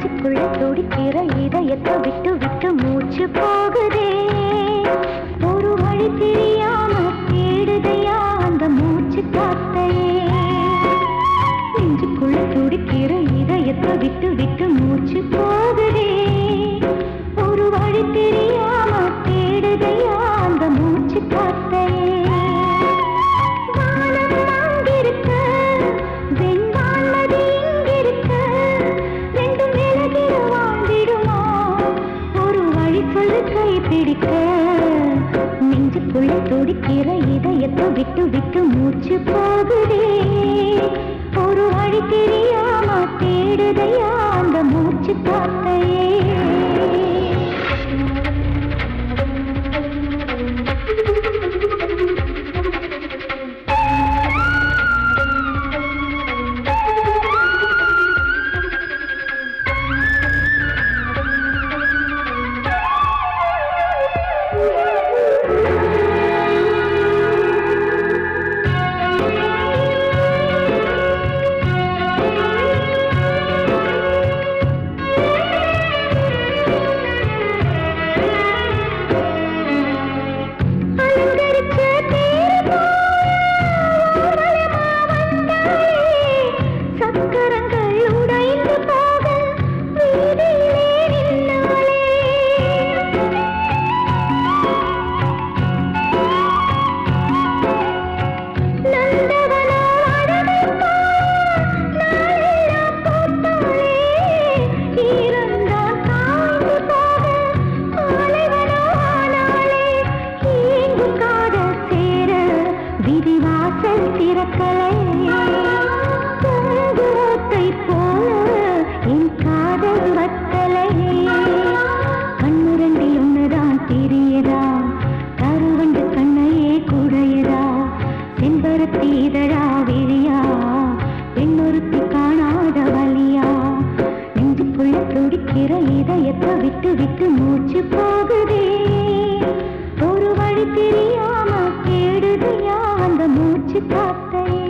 நெஞ்சுக்குள்ள துடிக்கிற இதயத்தை விட்டு விட்டு மூச்சு போகுதே. ஒரு வழி தெரியாம தேடுதையா அந்த மூச்சு காத்தையே. நெஞ்சுக்குள்ள துடிக்கிற இதயத்தை விட்டு விட்டு மூச்சு போகுதே. ஒரு வழி தெரியாம தேடுதையா அந்த மூச்சு காத்தையே. நெஞ்சுக்குள்ள துடிக்கிற இதயத்தை விட்டு விட்டு மூச்சு போகுதே. ஒரு வழி தெரியாம தேடுதையா அந்த மூச்சு காத்தையே. விட்டு விட்டு மூச்சு போகுதே. ஒரு வழி தெரியாம தேடுதையா அந்த மூச்சு காத்தையே.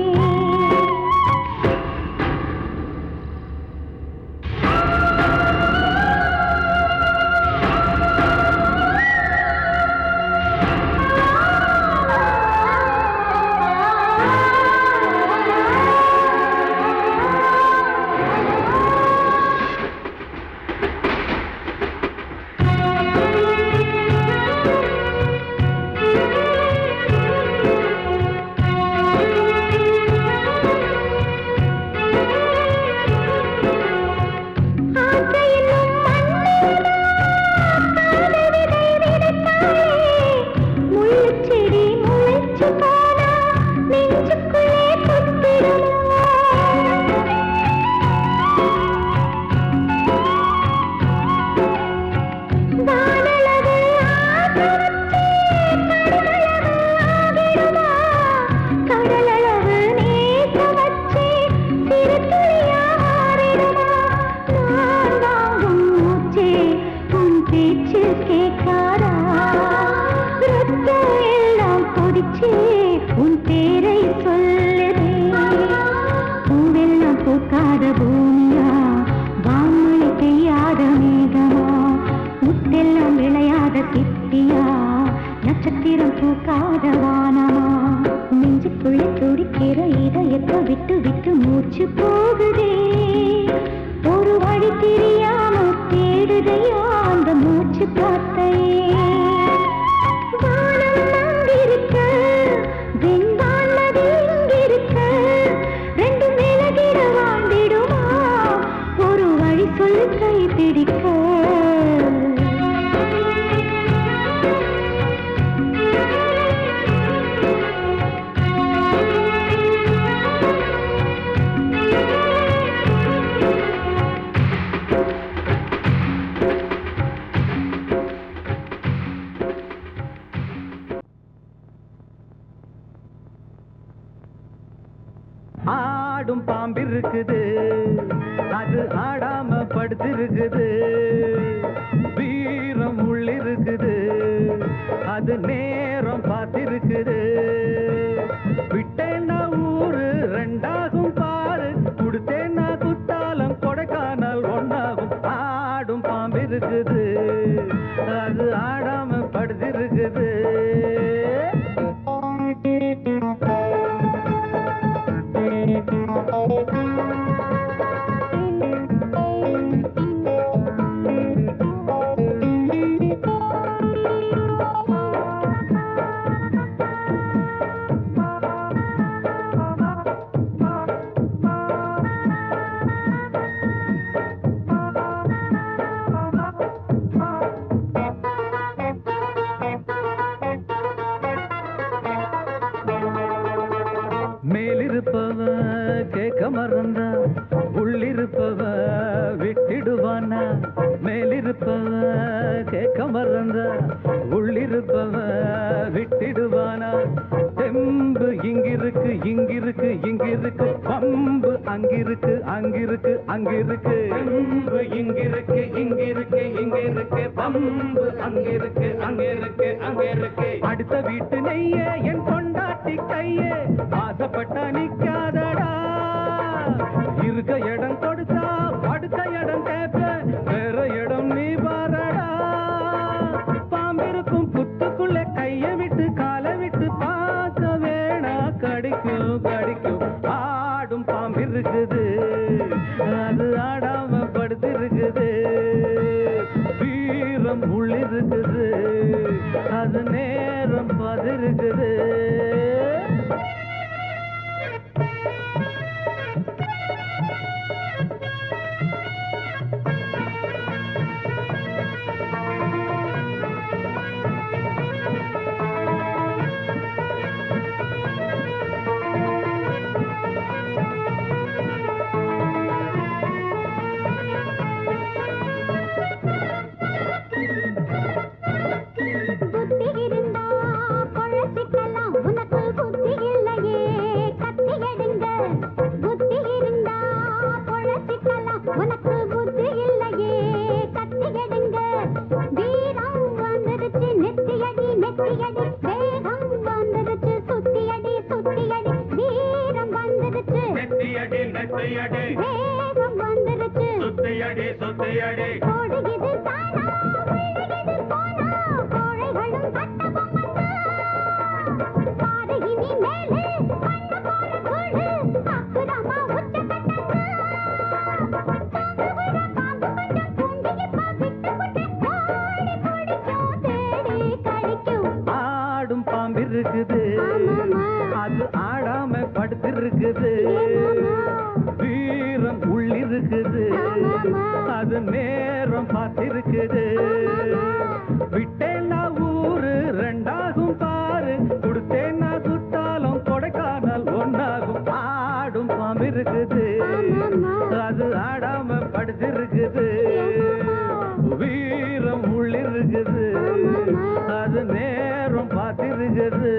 உன் பேரை சொல்லுதே. பூவெல்லாம் பூக்காத பூமியா, வான்மழை பெய்யாத மேகமா, முத்தெல்லாம் விளையாத சிப்பியா, நட்சத்திரம் பூக்காத வானமா. நெஞ்சுக்குள்ள துடிக்கிற இதயத்தை விட்டு விட்டு மூச்சு போகுதே. ஒரு வழி தெரியாம தேடுதையா அந்த மூச்சு காத்தையே. ஆடும் பாம்பிருக்குது, அது ஆடாம படுத்திருக்குது. வீரம் உள்ளிருக்குது, அது நேரம் பார்த்திருக்குது. விட்டேன்னா ஊரு ரெண்டாகும் பாரு, கொடுத்தேன்னா குத்தாலம் கொடைக்கானல் ஒன்னாகும். இருக்குது அது ஆடாம படுத்திருக்குது மேலிருப்பவ கேட்க மறந்தா உள்ளிருப்பவ விட்டிடுவானா மேலிருப்பவ கேட்க மறந்தா உள்ளிருப்பவ விட்டிடுவானா தெம்பு இங்கிருக்கு இங்கிருக்கு இங்கிருக்கு பம்பு அங்கிருக்கு அங்கிருக்கு அங்கிருக்கு தெம்பு இங்கிருக்கு இங்கிருக்கு இங்கிருக்கு பம்பு அங்கிருக்கு அங்கிருக்கு அங்கிருக்கு அடுத்த வீட்டு நெய்ய என் கொண்டாட்டி கையே ஆசைப்பட்டா நிக்காதடா இருக்க இடம் கொடுத்தா படுக்க இடம் கேட்ப வேற இடம் நீ பாரடா பாம்பிருக்கும் புத்துக்குள்ள கைய விட்டு காலை விட்டு பார்க்க வேணா கடிக்கும் கடிக்கும் ஆடும் பாம்பிருக்குது அது ஆடாம படுத்திருக்குது வீரம் உள்ளிருக்குது அது நேரம் பதிருக்குது ஆடும் பாம்பிருக்குது அது ஆடாம படுத்திருக்குது வீரம் உள்ளிருக்குது அது நேரம் பார்த்திருக்குது விட்டேன்னா ஊரு ரெண்டாகும் பாரு கொடுத்தேன்னா குத்தாலும் கொடைக்கானல் ஒன்னாகும் ஆடும் பாம்பிருக்குது அது ஆடாம படுத்திருக்குது வீரம் உள்ளிருக்குது அது நேரம் பார்த்திருக்குது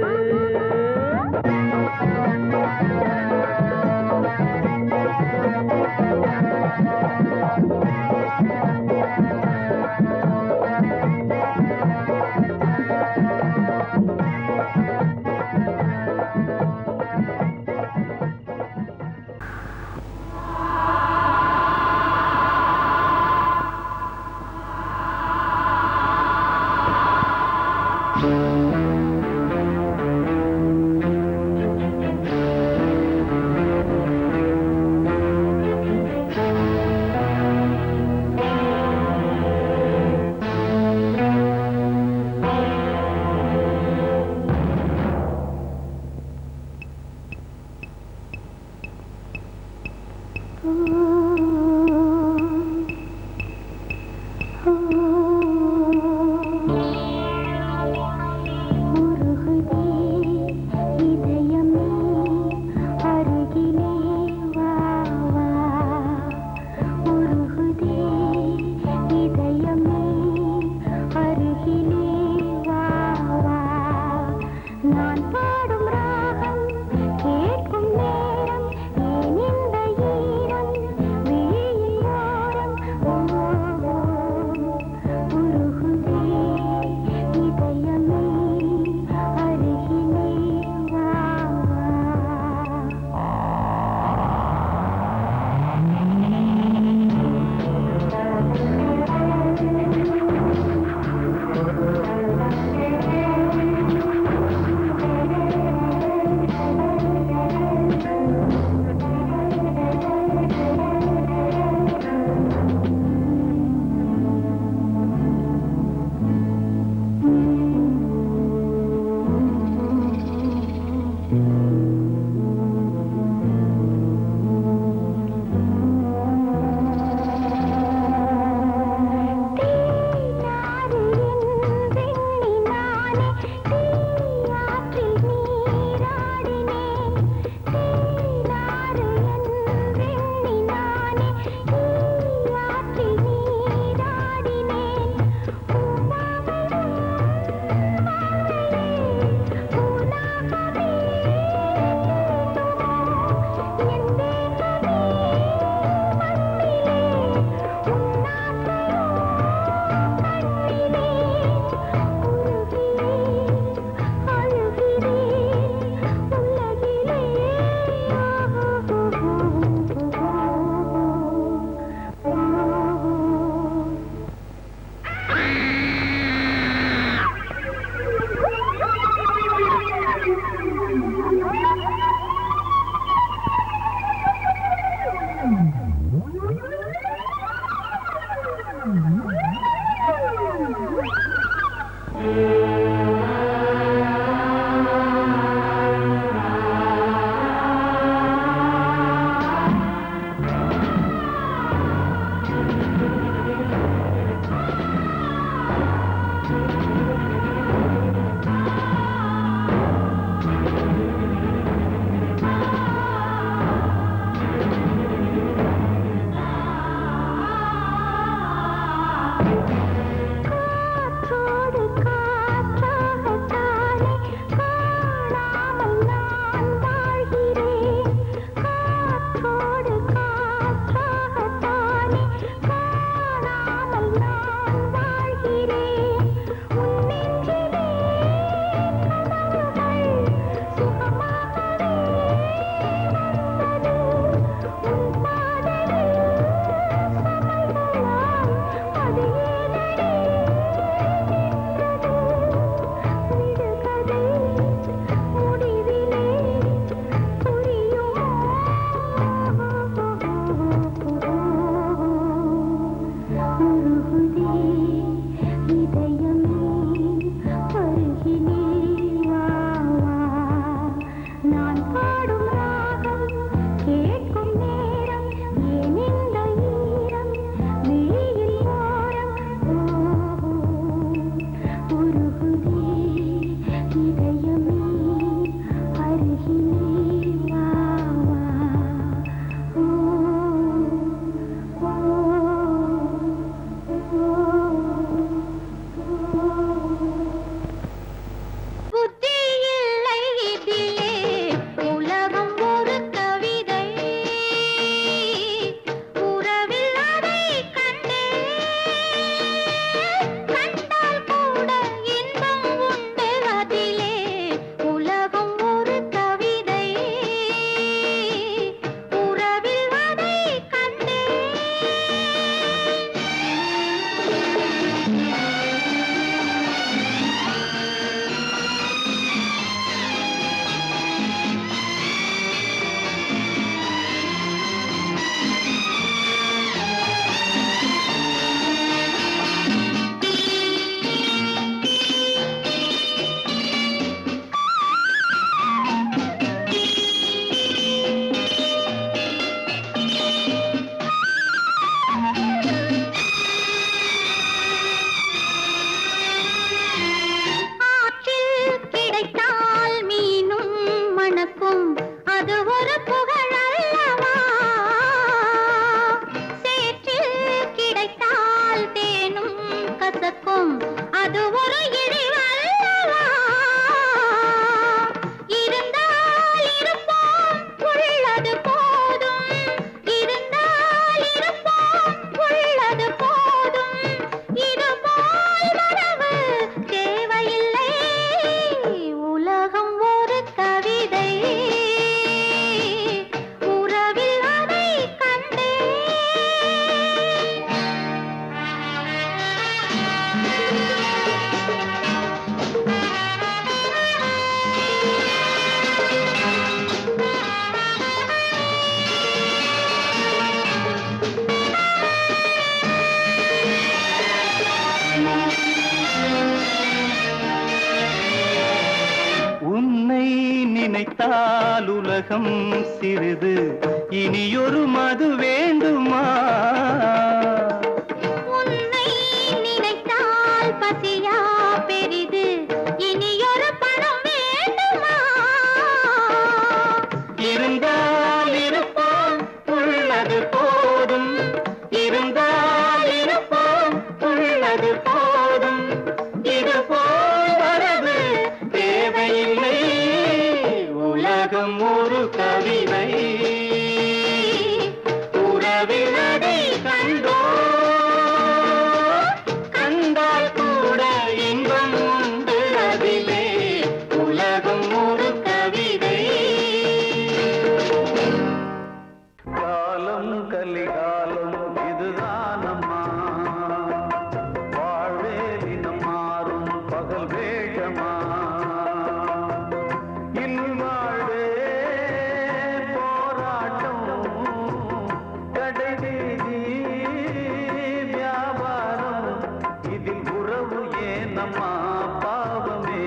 உள்ளது போதும் இது போல் வரவு தேவையில்லை உலகம் ஒரு கவிதை உறவில் அதை கண்டேன் உன்னை நினைத்தால் உலகம் சிறிது இனியொரு மது வேண்டுமா உன்னை நினைத்தால் பசியா பெரிது இனியொரு பணம் வேண்டுமா இருந்தால் இருப்போம் உள்ளது போதும் இருந்தால் இருப்போம் உள்ளது போதும் இது போல் வரவு தேவையில்லை உலகம் ஒரு கவிதை உறவில் அதை கண்டோ கண்டால் கூட இன்பம் உண்டு அதிலே உலகம் ஒரு கவிதை காலம் கலிகாலம் இதுதானம்மா வாழ்வே தினம் மாறும் பகல் வேஷமா இல்வாழ்வே போராட்டம் கடைவீதி வியாபாரம் இதில் உறவு ஏனம்மா பாவமே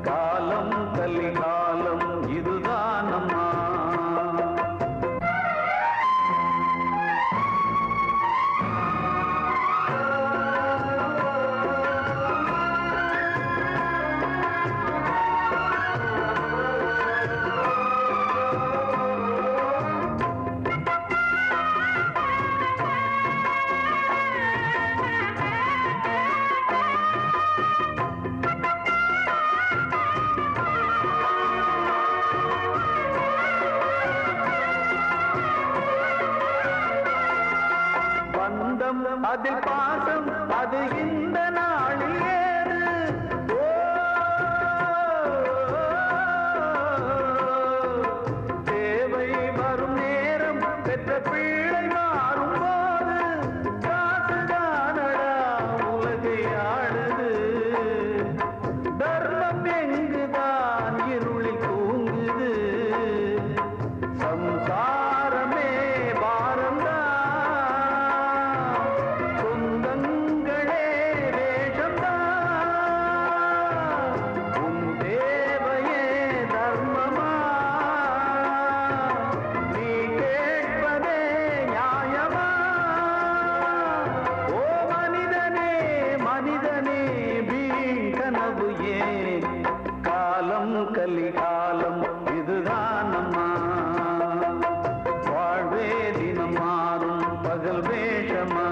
காலம் கலிகாலம் இதுதானம்மா பந்தம் அதில் பாசம் அது இந்த நாளில் ஏது தேவை வரும் நேரம் பெற்ற பிள்ளை மாறும் போது காசுதானடா உலகை ஆடுது தர்மம் எங்குதான் இருளில் தூங்குது சம்சாரமே பாரம்தான் சொந்தங்களே வேஷம்தான் உன் தேவையே தர்மமா நீ கேட்பதே நியாயமா ஓ மனிதனே மனிதனே வீண் கனவு ஏன் காலம் கலிகாலம் இதுதானம்மா வாழ்வே தினம் மாறும் பகல் வேஷமா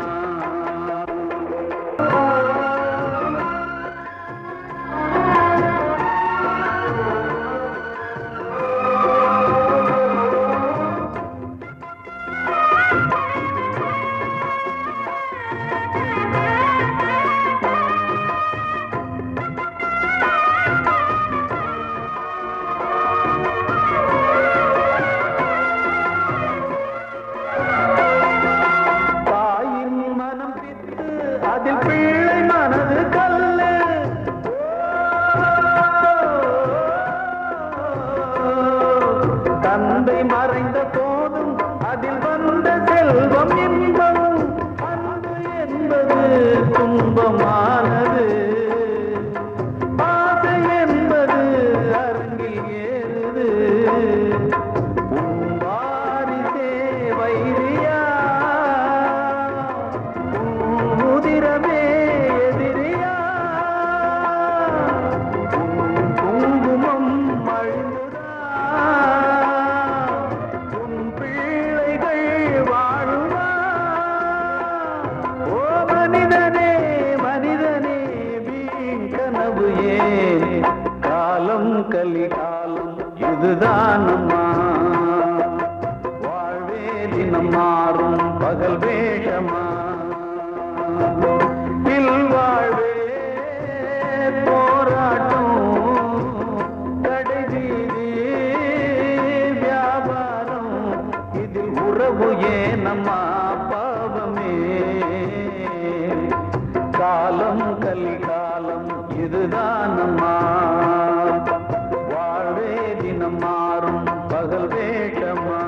தாயின் மனம் பித்து அதில் பிள்ளை மனது கல்லு தந்தை மறைந்த போதும் அதில் வந்த செல்வம் இன்பம் அன்பு என்பது துன்பமானது ஆசை என்பது அரங்கில் ஏறுது உன் வாரிசே வைரியா உன் உதிரமே எதிரியா உன் குங்குமம் அழுதா உன் பிள்ளைகள் வாழுமா ஓ மனிதனே மனிதனே வீண் கனவு ஏன் காலம் கலிகாலம் இதுதானம்மா வாழ்வே தினம் தினம் மாறும் பகல் வேஷமா இல்வாழ்வே போராட்டம் கடைவீதி வியாபாரம் இதில் உறவு ஏனம்மா பாவமே காலம் கலிகாலம் இதுதானம்மா வாழ்வே தினம் மாறும் பகல் வேஷமா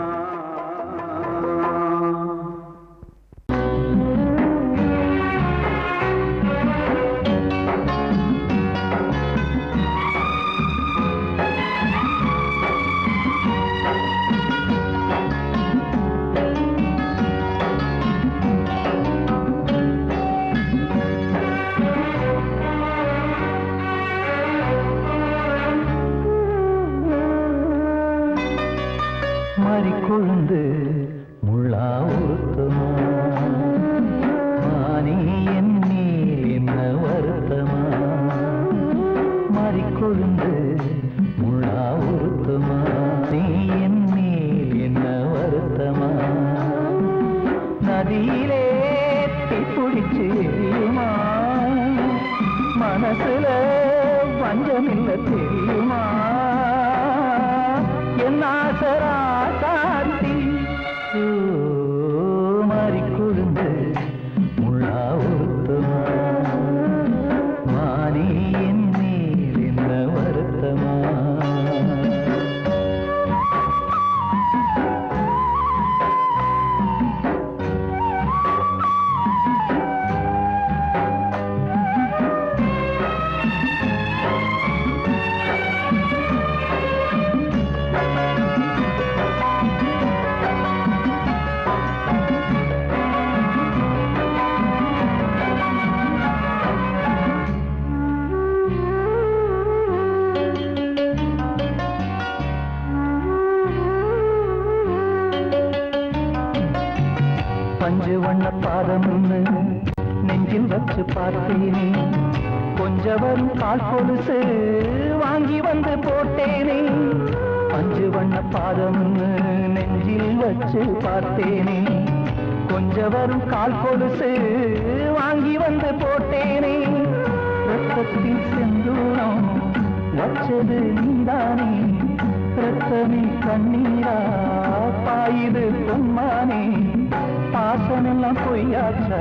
கொழுந்து முள்ளா உருத்தமா மானி என் மேல் என்ன வருத்தமா மாறிக்கொழுந்து முள்ளா உருத்தமா நீ என் மேல் என்ன வருத்தமா நதியிலே பிடிச்சு எரியுமா மனசுல வஞ்சமில்ல தெரியுமா என் ஆசரா மாறிக்கொழுந்து முள்ளா உருத்தமா மானி என் மேல் என்ன வருத்தமா பஞ்சு வண்ண பாதம்னு நெஞ்சில் வச்சு பார்த்தேனே கொஞ்சவரும் கால் கொலுசு வாங்கி வந்து போட்டேனே பஞ்சு வண்ண பாதம்னு நெஞ்சில் வச்சு பார்த்தேனே கொஞ்சவரும் கால் கொலுசு வாங்கி வந்து போட்டேனே ரத்தத்தில் செந்தூரம் வச்சது நீதானே ரத்தமே கண்ணீரா பாயுது பொன்மானே பாசமெல்லாம் பொய்யாச்சா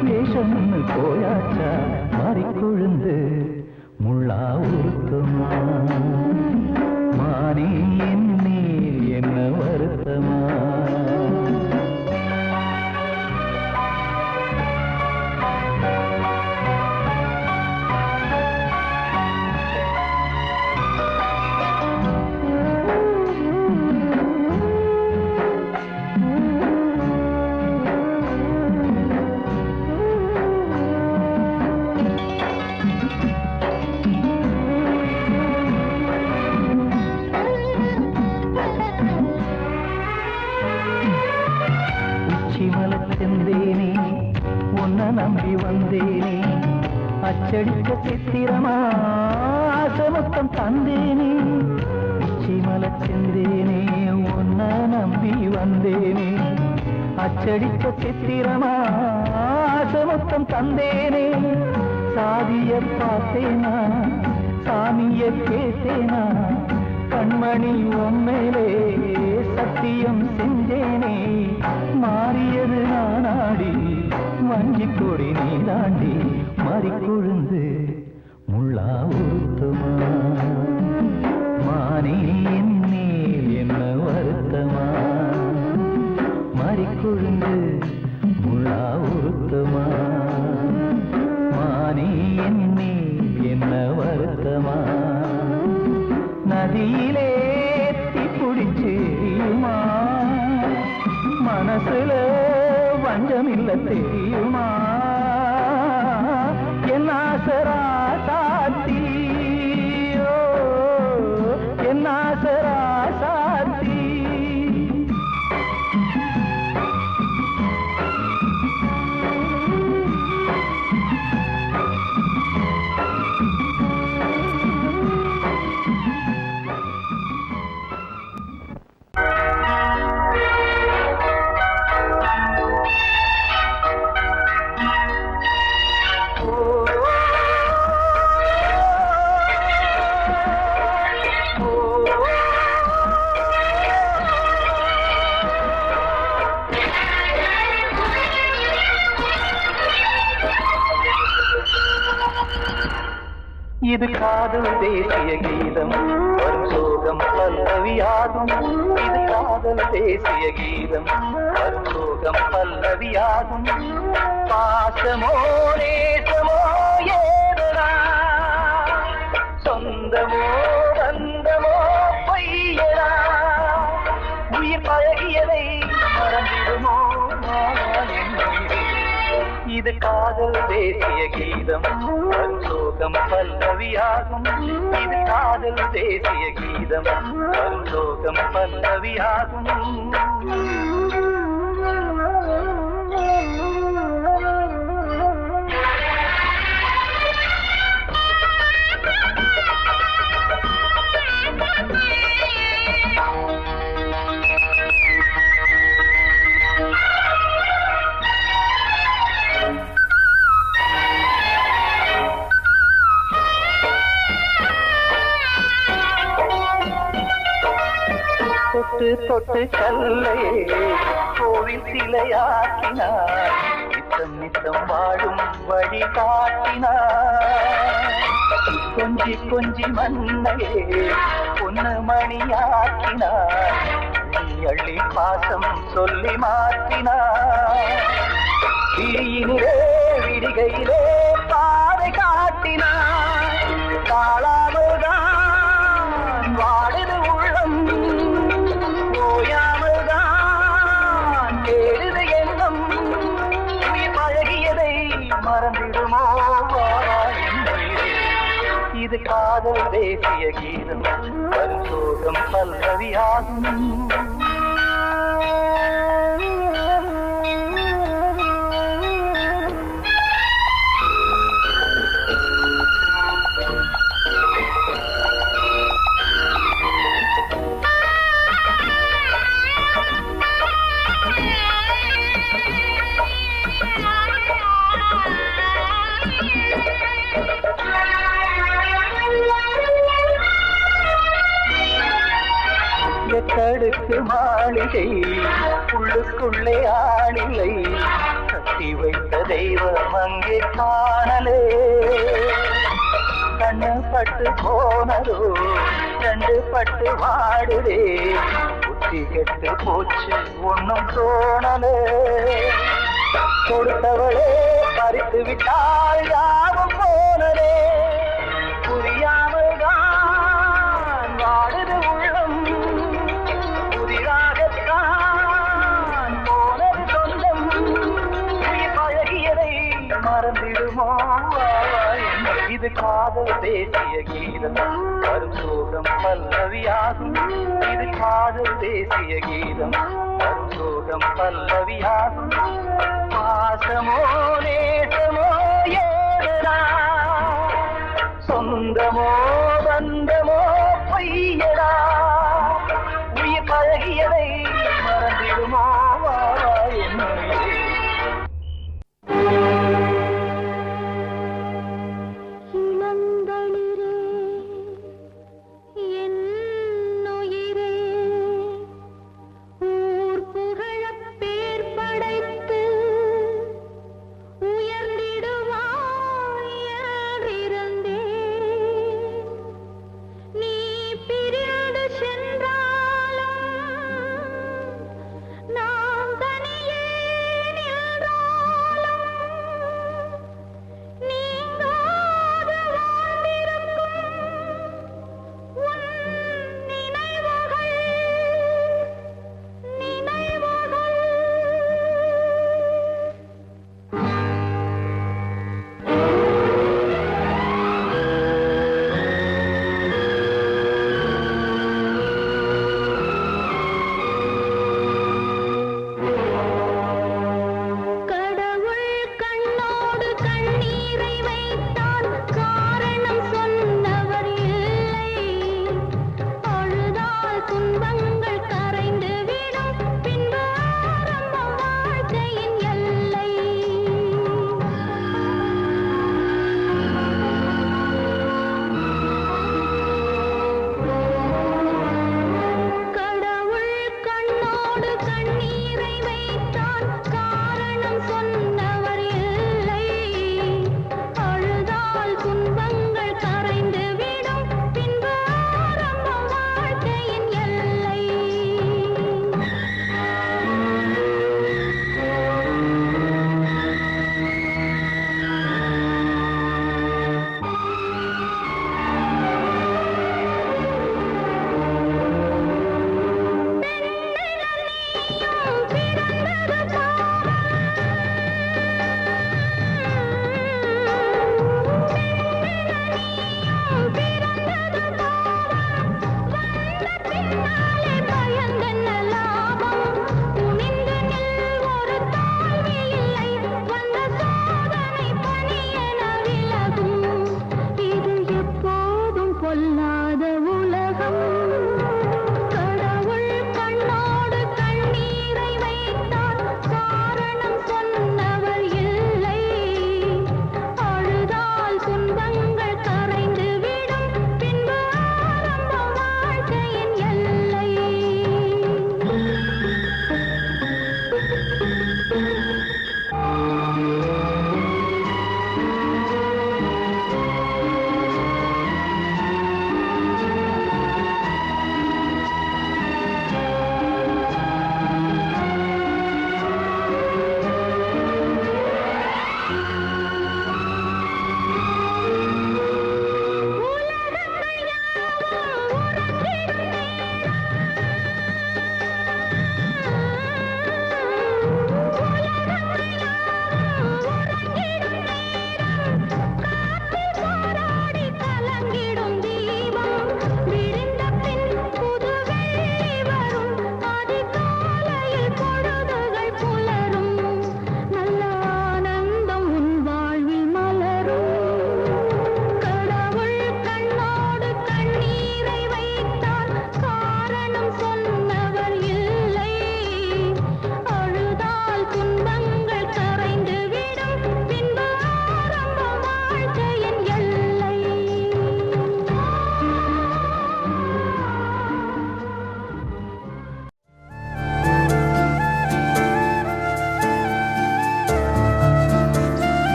வேஷம்னு போயாச்சா மாறிக்கொழுந்து முள்ளா உருத்தமா மானே என் மேல் என்ன வருத்தமா செந்தேனே உன்னை நம்பி வந்தேனே அச்சடிக்க சித்திரமா ஆசமொத்தம் தந்தேனே உச்சிமல செந்தேனே உன்னை நம்பி வந்தேனே அச்சடிக்க சித்திரமா ஆசமொத்தம் தந்தேனே சாதிய பார்த்தேனா சாமிய கேட்டேனா கண்மணி உம்மேலே சத்தியம் செஞ்சேனே மாறியது நானாடி வஞ்சிக் கொடி நீ தாண்டி மாறிக்கொழுந்து முள்ளா உருத்தமா மானே என் மேல் என்ன வருத்தமா மாறிக்கொழுந்து முள்ளா உருத்தமா மானே என் மேல் என்ன வருத்தமா நதியிலே பிடிச்சு எரியுமா மனசுல வஞ்சமில்ல தெரியுமா என் ஆசரா சாத்தி என் ஆசரா சாத்தி இது காதல் தேசிய கீதம் வரும் சோகம் பல்லவியாகும். இது காதல் தேசிய கீதம் வரும் சோகம் பல்லவியாகும். பாசமோ நேசமோ ஏதனா சொந்தமோ பந்தமோ பொய்யனா உயிர் பழகியதை மறந்திடுமோ இது காதல் தேசிய கீதம் வரும் சோகம் பல்லவியாகும். இது காதல் தேசிய கீதம் வரும் சோகம் பல்லவியாகும். தொட்டு தொட்டு கல்லையே கோவில் சிலையாக்கினார். நித்தம் நித்தம் வாழும் வழி காட்டினார். கொஞ்சி கொஞ்சி மண்ணையே பொன்னு மணியாக்கினார். நீ அள்ளி பாசம் சொல்லி மாற்றினார். தீயினிலே விடிகையிலே பாதை காட்டினார். தாழாமல்தான் வாடுது உள்ளம், ஓயாமல்தான் கேடுது எண்ணம். உயிர் பழகியதை மறந்திடுமோ இது காதல் தேசிய கீதம் வரும் சோகம் பல்லவியாகும். எட்டடுக்கு மாளிகை உள்ளுக்குள்ளே ஆளில்லை. கட்டி வைத்த தெய்வம் அங்கே காணலே. கண்ணு பட்டு போனதோ ரெண்டு பட்டு வாடுதே. புத்தி கெட்டு போச்சு ஒன்னும் தோணலே. கொடுத்தவளே பறித்து விட்டால் யாவும் போனதே. புரியாமல் தான் வாடுது உள்ளம். புதிராகத்தான் போனது சொந்தம். உயிர் பழகியதை மறந்திடுமோ இது காதல் தேசிய கீதம் வரும் சோகம் பல்லவியாகும். இது காதல் தேசிய கீதம் வரும் சோகம் பல்லவியாகும். பாசமோ நேசமோ ஏதனா சொந்தமோ பந்தமோ பொய்யடா